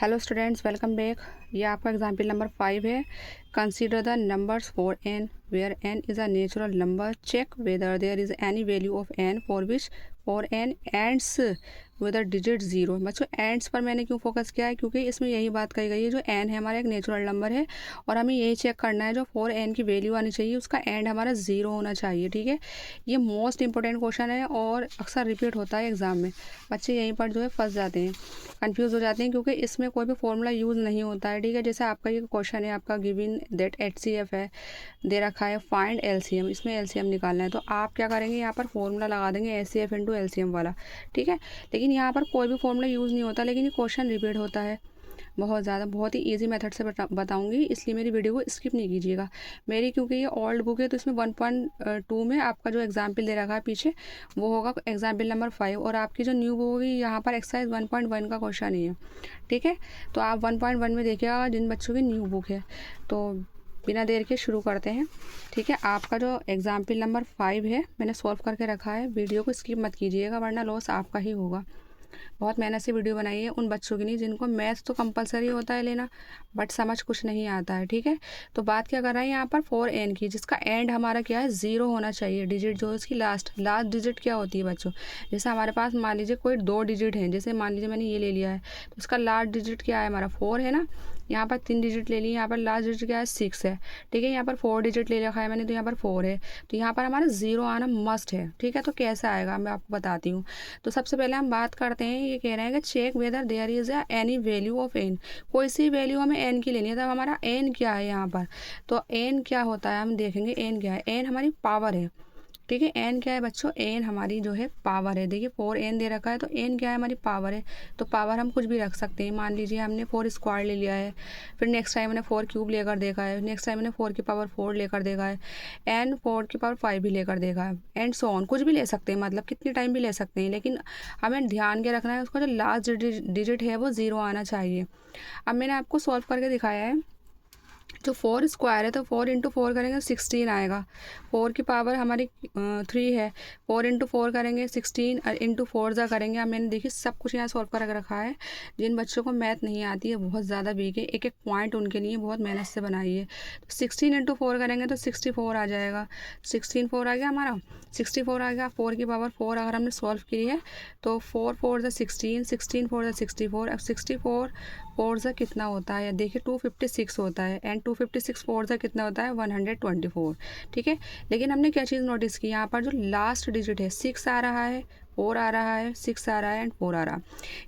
Hello students, welcome back. ये आपका example number 5 है। Consider the numbers four n where n is a natural number. Check whether there is any value of n for which four n ends with a digit zero. बच्चों, ends पर मैंने क्यों focus किया है, क्योंकि इसमें यही बात कही गई है जो n है हमारा एक नेचुरल नंबर है और हमें यही चेक करना है जो फॉर n की वैल्यू आनी चाहिए उसका एंड हमारा ज़ीरो होना चाहिए। ठीक है, ये मोस्ट इंपॉर्टेंट क्वेश्चन है और अक्सर रिपीट होता है एग्ज़ाम में। बच्चे यहीं पर जो है फंस जाते हैं, कंफ्यूज हो जाते हैं, क्योंकि इसमें कोई भी फॉर्मूला यूज़ नहीं होता है। ठीक है, जैसे आपका ये क्वेश्चन है, आपका गिवन दैट HCF है, दे रखा है फाइंड LCM, इसमें LCM निकालना है। तो आप क्या करेंगे, यहाँ पर फॉर्मूला लगा देंगे HCF इंटू LCM वाला। ठीक है, लेकिन यहाँ पर कोई भी फॉर्मूला यूज़ नहीं होता, लेकिन ये क्वेश्चन रिपीट होता है बहुत ज़्यादा। बहुत ही इजी मेथड से बताऊंगी, इसलिए मेरी वीडियो को स्किप नहीं कीजिएगा। मेरी क्योंकि ये ओल्ड बुक है तो इसमें 1.2 में आपका जो एग्जाम्पल दे रखा है पीछे वो होगा एग्जाम्पल नंबर 5, और आपकी जो न्यू बुक होगी यहाँ पर एक्सरसाइज 1.1 का क्वेश्चन ही है। ठीक है, तो आप 1.1 में देखिएगा जिन बच्चों की न्यू बुक है। तो बिना देर के शुरू करते हैं। ठीक है, आपका जो एग्जाम्पल नंबर 5 है मैंने सॉल्व करके रखा है। वीडियो को स्किप मत कीजिएगा वरना लॉस आपका ही होगा। बहुत मेहनत से वीडियो बनाई है उन बच्चों की नहीं जिनको मैथ्स तो कंपलसरी होता है लेना, बट समझ कुछ नहीं आता है। ठीक है, तो बात क्या कर रहे हैं यहाँ पर फॉर n की, जिसका एंड हमारा क्या है, ज़ीरो होना चाहिए। डिजिट जो है उसकी लास्ट डिजिट क्या होती है बच्चों, जैसे हमारे पास मान लीजिए कोई 2 डिजिट हैं, जैसे मान लीजिए मैंने ये ले लिया है तो उसका लास्ट डिजिट क्या है, हमारा 4 है ना। यहाँ पर 3 डिजिट ले लिए, यहाँ पर लास्ट डिजिट क्या है, 6 है। ठीक है, यहाँ पर 4 डिजिट ले रखा है मैंने तो यहाँ पर 4 है, तो यहाँ पर हमारा ज़ीरो आना मस्ट है। ठीक है, तो कैसे आएगा मैं आपको बताती हूँ। तो सबसे पहले हम बात करते हैं, ये कह रहे हैं कि check whether there is any value of n, कोई सी वैल्यू हमें n की लेनी है। तब हमारा n क्या है यहाँ पर, तो n क्या होता है हम देखेंगे। n क्या है, n हमारी पावर है। ठीक है, n क्या है बच्चों, n हमारी जो है पावर है। देखिए 4n दे रखा है तो n क्या है, हमारी पावर है। तो पावर हम कुछ भी रख सकते हैं। मान लीजिए हमने 4 स्क्वायर ले लिया है, फिर नेक्स्ट टाइम मैंने 4 क्यूब लेकर देखा है, नेक्स्ट टाइम मैंने 4 की पावर 4 लेकर देखा है, एंड 4 की पावर 5 भी लेकर देखा है, एंड सो ऑन। कुछ भी ले सकते हैं, मतलब कितनी टाइम भी ले सकते हैं, लेकिन हमें ध्यान के रखना है उसका जो लास्ट डिजिट है वो ज़ीरो आना चाहिए। अब मैंने आपको सॉल्व करके दिखाया है। जो 4 स्क्वायर है तो 4 इंटू 4 करेंगे 16 आएगा। 4 की पावर हमारी 3 है, 4 इंटू 4 करेंगे 16 इंटू 4 जा करेंगे। अब मैंने देखिए सब कुछ यहाँ सॉल्व कर रखा है। जिन बच्चों को मैथ नहीं आती है, बहुत ज़्यादा वीक है, एक एक पॉइंट उनके लिए बहुत मेहनत से बनाई है। तो 16 इंटू 4 करेंगे तो 64 आ जाएगा। 4 आ गया हमारा, 64 आ गया। 4 की पावर 4 अगर हमने सॉल्व की है तो 4 4 ज़ा 16, 16 4 ज़ा 64। अब 64 4 ज़ा कितना होता है, देखिए 256 होता है, एंड 256 4 ज़ा कितना होता है, 124। ठीक है, लेकिन हमने क्या चीज़ नोटिस की, यहाँ पर जो लास्ट डिजिट है 6 आ रहा है, 4 आ रहा है, 6 आ रहा है एंड 4 आ रहा है।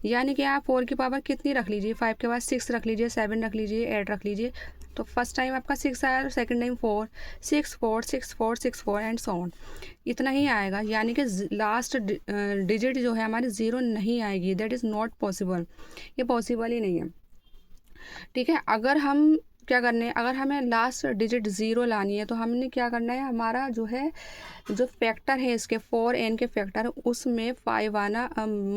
यानी कि आप 4 की पावर कितनी रख लीजिए, 5 के बाद 6 रख लीजिए, 7 रख लीजिए, 8 रख लीजिए। तो फर्स्ट टाइम आपका 6 आया तो second time 4, 6 4 6 4 6 4 and so on, इतना ही आएगा। यानी कि लास्ट डिजिट जो है हमारी ज़ीरो नहीं आएगी। दैट इज़ नॉट पॉसिबल, ये पॉसिबल ही नहीं है। ठीक है, अगर हम क्या करने, अगर हमें लास्ट डिजिट ज़ीरो लानी है तो हमने क्या करना है, हमारा जो है जो फैक्टर है इसके 4n के फैक्टर उसमें 5 आना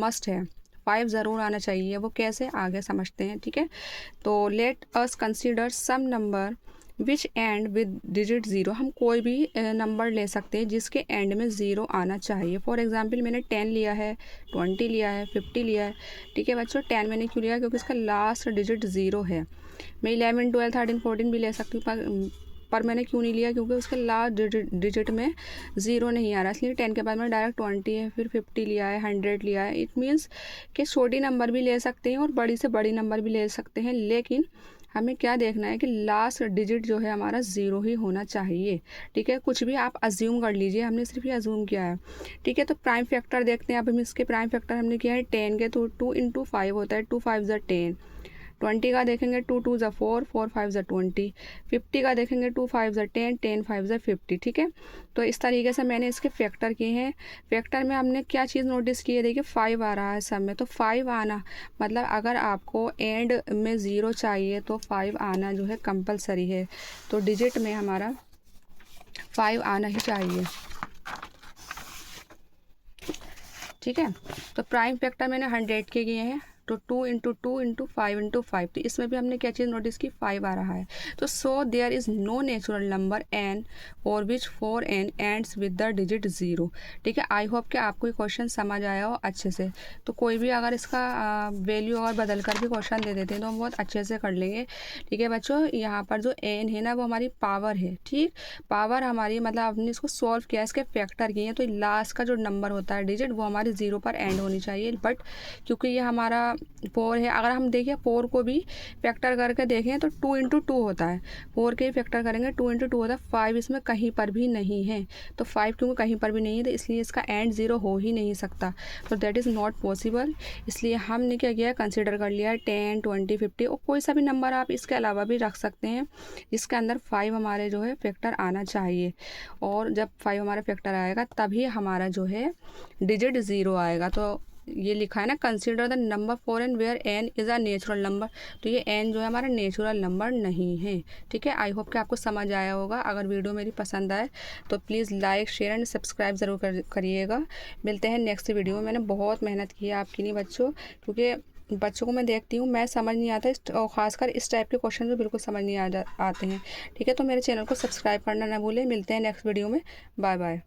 मस्ट है। 5 ज़रूर आना चाहिए। वो कैसे, आगे समझते हैं। ठीक है, तो let us consider some number which end with digit zero. हम कोई भी नंबर ले सकते हैं जिसके एंड में ज़ीरो आना चाहिए। फॉर एग्जांपल मैंने 10 लिया है, 20 लिया है, 50 लिया है। ठीक है बच्चों, 10 मैंने क्यों लिया, क्योंकि इसका लास्ट डिजिट ज़ीरो है। मैं 11 12 13 14 भी ले सकती हूँ, पर मैंने क्यों नहीं लिया, क्योंकि उसके लास्ट डिजिट में ज़ीरो नहीं आ रहा, इसलिए 10 के बाद मैंने डायरेक्ट 20 है, फिर 50 लिया है, 100 लिया है। इट मीन्स कि छोटी नंबर भी ले सकते हैं और बड़ी से बड़ी नंबर भी ले सकते हैं, लेकिन हमें क्या देखना है कि लास्ट डिजिट जो है हमारा ज़ीरो ही होना चाहिए। ठीक है, कुछ भी आप अज्यूम कर लीजिए, हमने सिर्फ ये अज्यूम किया है। ठीक है, तो प्राइम फैक्टर देखते हैं। अब हम इसके प्राइम फैक्टर हमने किया है 10 के, तो 2 इंटू 5 होता है, 2 5 ज़ा 10। 20 का देखेंगे 2 2 ज़ा 4, 4 5 ज़ा 20। 50 का देखेंगे 2 5 ज़ा 10, 10 5 ज़ा 50। ठीक है, तो इस तरीके से मैंने इसके फैक्टर किए हैं। फैक्टर में हमने क्या चीज़ नोटिस की है, देखिए 5 आ रहा है सब में, तो 5 आना मतलब अगर आपको एंड में ज़ीरो चाहिए तो 5 आना जो है कंपलसरी है। तो डिजिट में हमारा 5 आना ही चाहिए। ठीक है, तो प्राइम फैक्टर मैंने 100 के किए हैं, तो 2 इंटू 2 इंटू 5 इंटू 5, तो इसमें भी हमने क्या चीज़ नोटिस की, 5 आ रहा है। तो so there is no natural number n for which 4n ends with the digit 0। ठीक है, आई होप कि आपको ये क्वेश्चन समझ आया हो अच्छे से। तो कोई भी अगर इसका वैल्यू और बदल कर भी क्वेश्चन दे देते हैं तो हम बहुत अच्छे से कर लेंगे। ठीक है बच्चों, यहाँ पर जो n है ना वो हमारी पावर है। ठीक, पावर हमारी मतलब आपने इसको सॉल्व किया, इसके फैक्टर किए हैं, तो लास्ट का जो नंबर होता है डिजिट वो हमारी 0 पर एंड होनी चाहिए। बट क्योंकि ये हमारा 4 है, अगर हम देखें 4 को भी फैक्टर करके देखें तो 2 इंटू 2 होता है। 4 के फैक्टर करेंगे 2 इंटू 2 होता है। 5 इसमें कहीं पर भी नहीं है, तो 5 क्योंकि कहीं पर भी नहीं है तो इसलिए इसका एंड 0 हो ही नहीं सकता, तो दैट इज़ नॉट पॉसिबल। इसलिए हमने क्या किया है, कंसिडर कर लिया है 10, 20, 50 और कोई सा भी नंबर आप इसके अलावा भी रख सकते हैं जिसके अंदर 5 हमारे जो है फैक्टर आना चाहिए। और जब 5 हमारा फैक्टर आएगा तभी हमारा जो है डिजिट 0 आएगा। तो ये लिखा है ना, consider the number 4n where n is a natural number, तो ये n जो है हमारा नेचुरल नंबर नहीं है। ठीक है, आई होप कि आपको समझ आया होगा। अगर वीडियो मेरी पसंद आए तो please like, share and subscribe ज़रूर करिएगा। मिलते हैं नेक्स्ट वीडियो में। मैंने बहुत मेहनत की है आपके लिए बच्चों, क्योंकि बच्चों को मैं देखती हूँ, मैं समझ नहीं आता और ख़ासकर इस टाइप के क्वेश्चन जो बिल्कुल समझ नहीं आते हैं। ठीक है, तो मेरे चैनल को सब्सक्राइब करना ना भूलें। मिलते हैं नेक्स्ट वीडियो में। Bye bye.